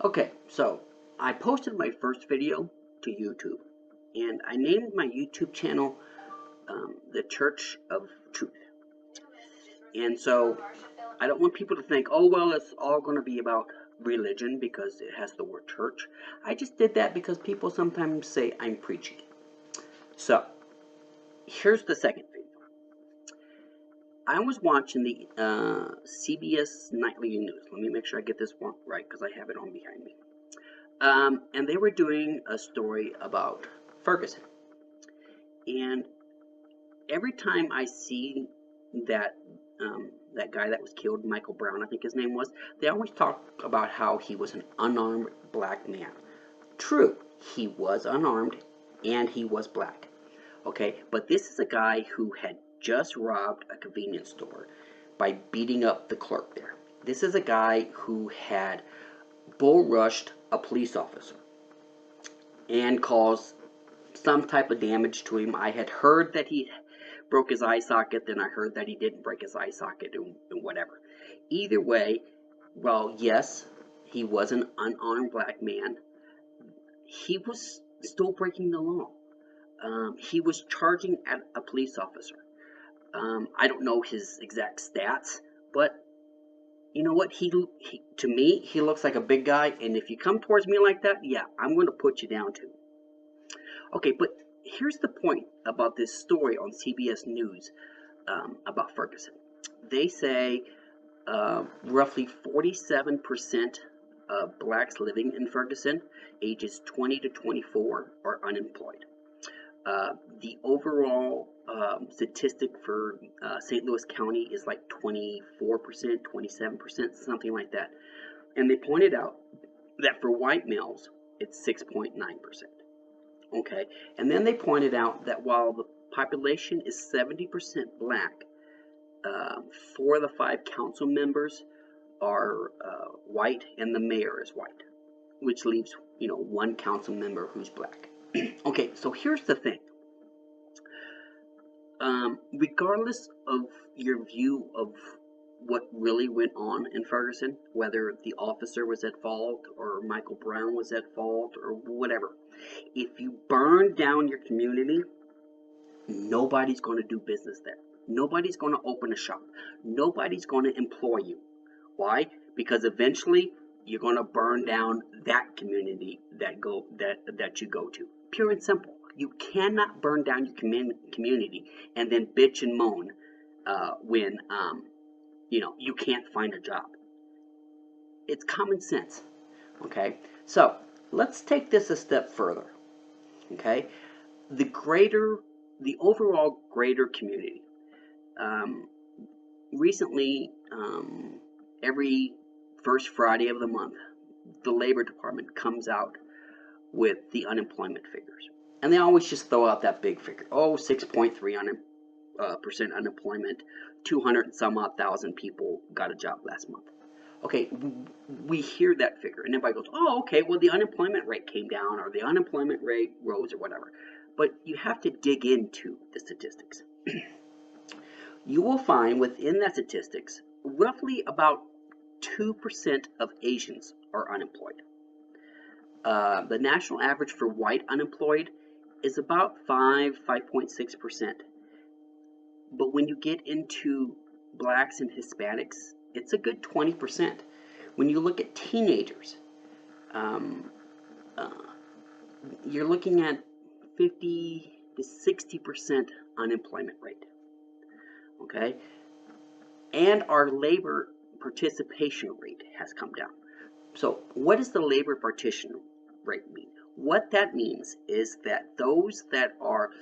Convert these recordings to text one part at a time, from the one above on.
Okay, so I posted my first video to YouTube, and I named my YouTube channel The Church of Truth. And so I don't want people to think, oh, well, it's all going to be about religion because it has the word church. I just did that because people sometimes say I'm preaching. So here's the second video. I was watching the CBS Nightly News. Let me make sure I get this one right because I have it on behind me. And they were doing a story about Ferguson. And every time I see that that guy that was killed, Michael Brown, I think his name was, they always talk about how he was an unarmed black man. True, he was unarmed and he was black. Okay, but this is a guy who had just robbed a convenience store by beating up the clerk there. This is a guy who had bull rushed a police officer and caused some type of damage to him. I had heard that he broke his eye socket, then I heard that he didn't break his eye socket and whatever. Either way, well, yes, he was an unarmed black man. He was still breaking the law. He was charging at a police officer. I don't know his exact stats, but you know what? To me, he looks like a big guy, and if you come towards me like that, yeah, I'm going to put you down too. Okay, but here's the point about this story on CBS News about Ferguson. They say roughly 47% of blacks living in Ferguson, ages 20 to 24, are unemployed. The overall statistic for St. Louis County is like 24%, 27%, something like that. And they pointed out that for white males, it's 6.9%. Okay, and then they pointed out that while the population is 70% black, 4 of the 5 council members are white, and the mayor is white, which leaves 1 council member who's black. Okay, so here's the thing. Regardless of your view of what really went on in Ferguson, whether the officer was at fault or Michael Brown was at fault or whatever, if you burn down your community, nobody's going to do business there. Nobody's going to open a shop. Nobody's going to employ you. Why? Because eventually you're going to burn down that community that you go to. Pure and simple. You cannot burn down your community and then bitch and moan when you can't find a job. It's common sense. Okay, so let's take this a step further. Okay, the overall greater community. Recently, every first Friday of the month, the Labor Department comes out with the unemployment figures. And they always just throw out that big figure. Oh, 6.3% unemployment, 200 and some odd thousand people got a job last month. Okay, we hear that figure, and everybody goes, oh, okay, well, the unemployment rate came down, or the unemployment rate rose, or whatever. But you have to dig into the statistics. You will find within that statistics, roughly about 2% of Asians are unemployed. The national average for white unemployed is about 5.6%. But when you get into blacks and Hispanics, it's a good 20%. When you look at teenagers, you're looking at 50 to 60% unemployment rate. Okay? And our labor participation rate has come down. So what does the labor participation rate mean? What that means is that those that are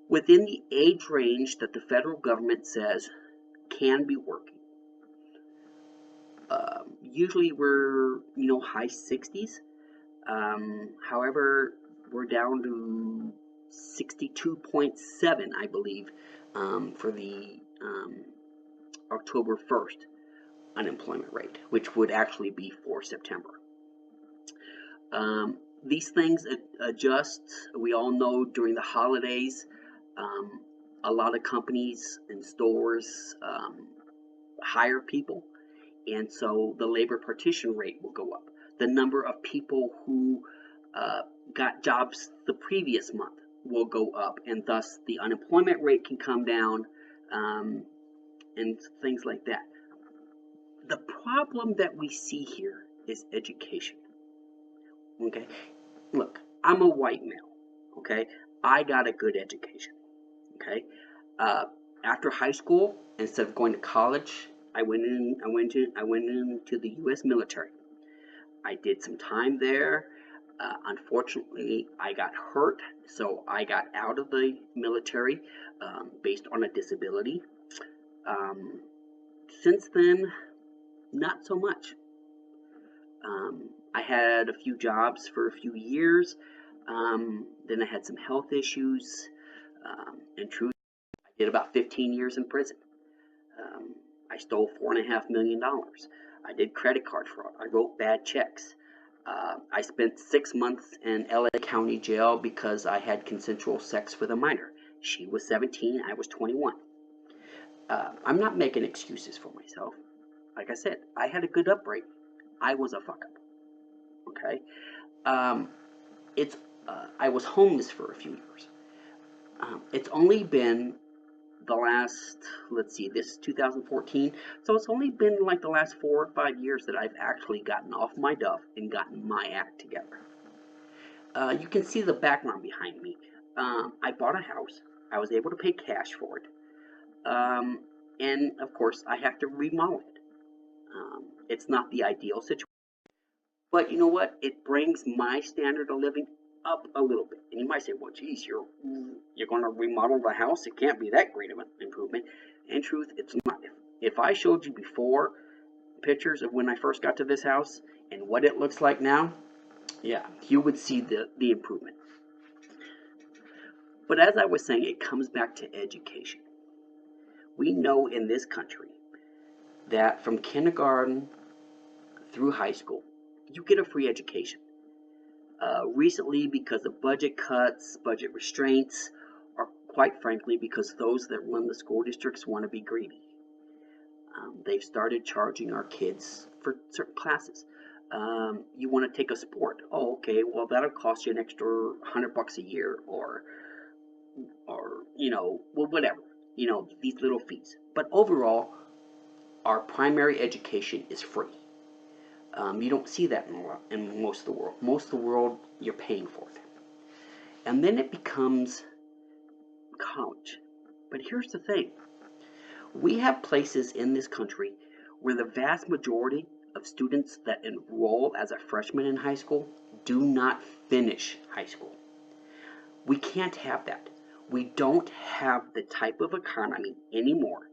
within the age range that the federal government says can be working. Usually we're, high 60s. However, we're down to 62.7, I believe, for the October 1st unemployment rate, which would actually be for September. These things adjust. We all know during the holidays, a lot of companies and stores hire people, and so the labor partition rate will go up. the number of people who got jobs the previous month will go up, and thus the unemployment rate can come down, and things like that. The problem that we see here is education. Okay, look, I'm a white male. Okay, I got a good education. Okay, after high school, instead of going to college, I went into the U.S. military. I did some time there. Unfortunately, I got hurt, so I got out of the military based on a disability. Since then, not so much. I had a few jobs for a few years. Then I had some health issues. In truth, I did about 15 years in prison. I stole $4.5 million. I did credit card fraud. I wrote bad checks. I spent 6 months in LA County Jail because I had consensual sex with a minor. She was 17, I was 21. I'm not making excuses for myself. Like I said, I had a good upbringing. I was a fuck up. Okay? I was homeless for a few years. It's only been the last, let's see, this is 2014, so it's only been like the last 4 or 5 years that I've actually gotten off my duff and gotten my act together. You can see the background behind me. I bought a house. I was able to pay cash for it. And of course, I have to remodel it. It's not the ideal situation, but you know what? It brings my standard of living up a little bit. And you might say, well, geez, you're going to remodel the house? It can't be that great of an improvement. In truth, it's not. If I showed you before pictures of when I first got to this house and what it looks like now, yeah, you would see the improvement. But as I was saying, it comes back to education. We know in this country that from kindergarten through high school, you get a free education. Recently, because of budget cuts, budget restraints, or quite frankly, because those that run the school districts want to be greedy, they've started charging our kids for certain classes. You want to take a sport? Oh, okay. Well, that'll cost you an extra $100 a year, or well, whatever. These little fees. But overall, our primary education is free. You don't see that in most of the world. Most of the world, you're paying for it. And then it becomes college. But here's the thing. We have places in this country where the vast majority of students that enroll as a freshman in high school do not finish high school. We can't have that. We don't have the type of economy anymore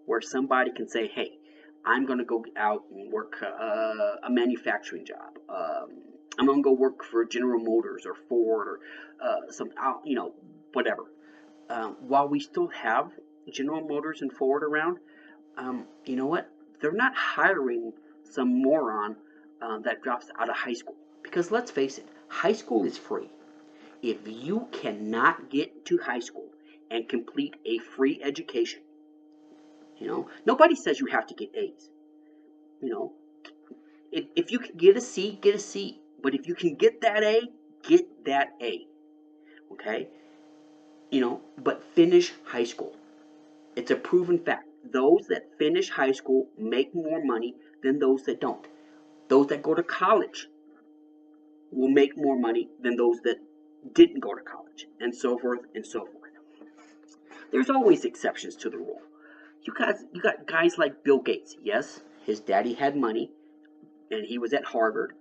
where somebody can say, hey, I'm going to go out and work a manufacturing job. I'm going to go work for General Motors or Ford or whatever. While we still have General Motors and Ford around, you know what? They're not hiring some moron that drops out of high school. Because let's face it, high school is free. If you cannot get to high school and complete a free education, nobody says you have to get A's. If you can get a C, get a C. But if you can get that A, get that A. Okay? But finish high school. It's a proven fact. Those that finish high school make more money than those that don't. Those that go to college will make more money than those that didn't go to college, and so forth and so forth. There's always exceptions to the rule. You got guys like Bill Gates. Yes, his daddy had money, and he was at Harvard,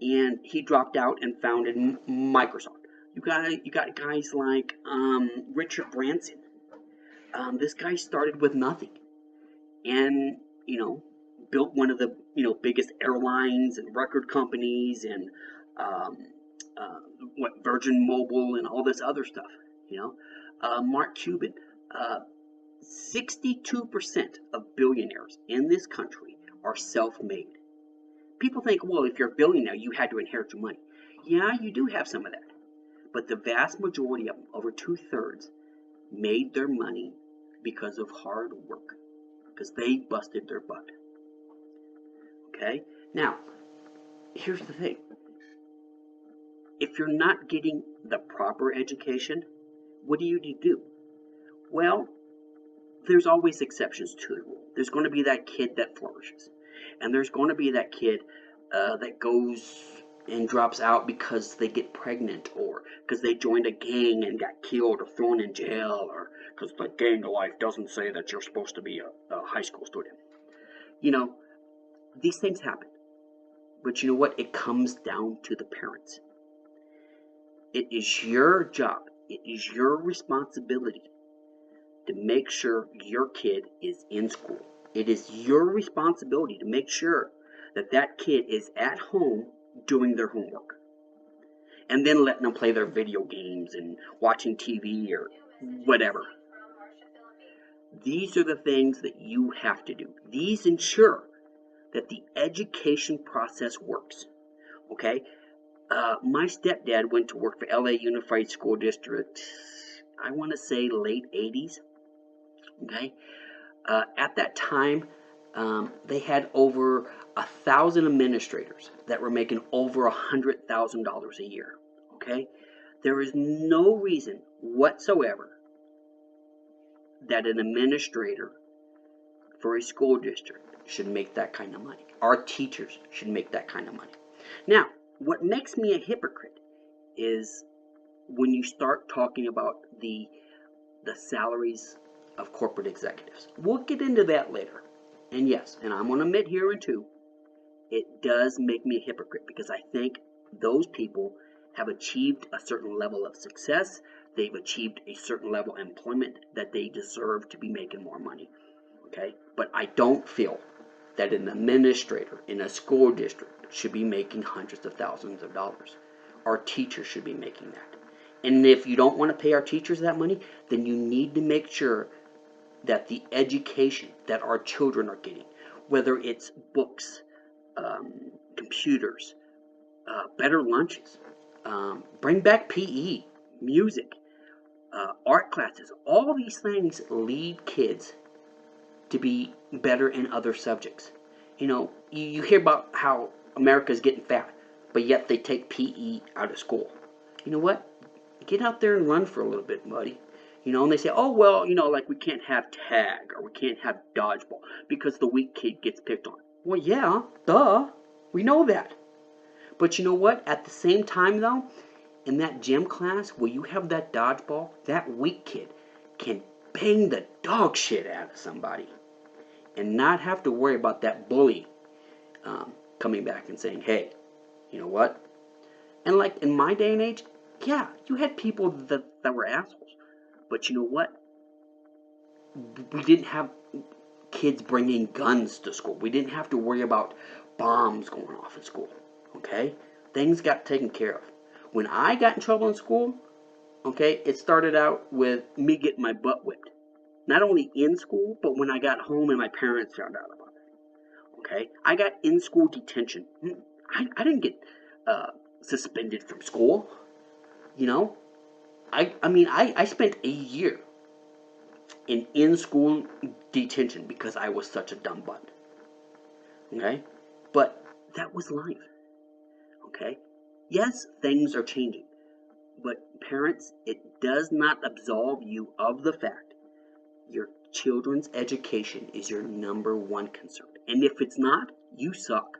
and he dropped out and founded Microsoft. You got guys like Richard Branson. This guy started with nothing, and built one of the biggest airlines and record companies and Virgin Mobile and all this other stuff. Mark Cuban. 62% of billionaires in this country are self-made. People think, well, if you're a billionaire, you had to inherit your money. Yeah, you do have some of that. But the vast majority of them, over 2/3, made their money because of hard work. Because they busted their butt. Okay? Now, here's the thing. If you're not getting the proper education, what do you do? Well, there's always exceptions to the rule. There's going to be that kid that flourishes. And there's going to be that kid that goes and drops out because they get pregnant, or because they joined a gang and got killed or thrown in jail, or because the gang life doesn't say that you're supposed to be a high school student. You know, these things happen. But you know what? It comes down to the parents. It is your job. It is your responsibility to make sure your kid is in school. It is your responsibility to make sure that that kid is at home doing their homework. And then letting them play their video games and watching TV or whatever. These are the things that you have to do. These ensure that the education process works. Okay? My stepdad went to work for LA Unified School District, I want to say late 80s. Okay? At that time, they had over 1,000 administrators that were making over $100,000 a year. Okay? There is no reason whatsoever that an administrator for a school district should make that kind of money. Our teachers should make that kind of money. Now, what makes me a hypocrite is when you start talking about the salaries of corporate executives. We'll get into that later. And yes, and I'm going to admit here and too, it does make me a hypocrite because I think those people have achieved a certain level of success. They've achieved a certain level of employment that they deserve to be making more money. Okay? But I don't feel that an administrator in a school district should be making hundreds of thousands of dollars. Our teachers should be making that. And if you don't want to pay our teachers that money, then you need to make sure that the education that our children are getting, whether it's books, computers, better lunches, bring back PE, music, art classes, all these things lead kids to be better in other subjects. You know, you hear about how America's getting fat, but yet they take PE out of school. You know what? Get out there and run for a little bit, buddy. You know, and they say, oh, well, you know, like we can't have tag or we can't have dodgeball because the weak kid gets picked on. Well, yeah, duh. We know that. But you know what? At the same time, though, in that gym class where you have that dodgeball, that weak kid can bang the dog shit out of somebody and not have to worry about that bully coming back and saying, hey, you know what? And like in my day and age, yeah, you had people that were assholes. But you know what? We didn't have kids bringing guns to school. We didn't have to worry about bombs going off in school. Okay? Things got taken care of. When I got in trouble in school, okay, it started out with me getting my butt whipped. Not only in school, but when I got home and my parents found out about it. Okay? I got in-school detention. I didn't get suspended from school. You know? I spent a year in-school detention because I was such a dumb butt. Okay? But that was life. Okay? Yes, things are changing. But parents, it does not absolve you of the fact your children's education is your number one concern. And if it's not, you suck.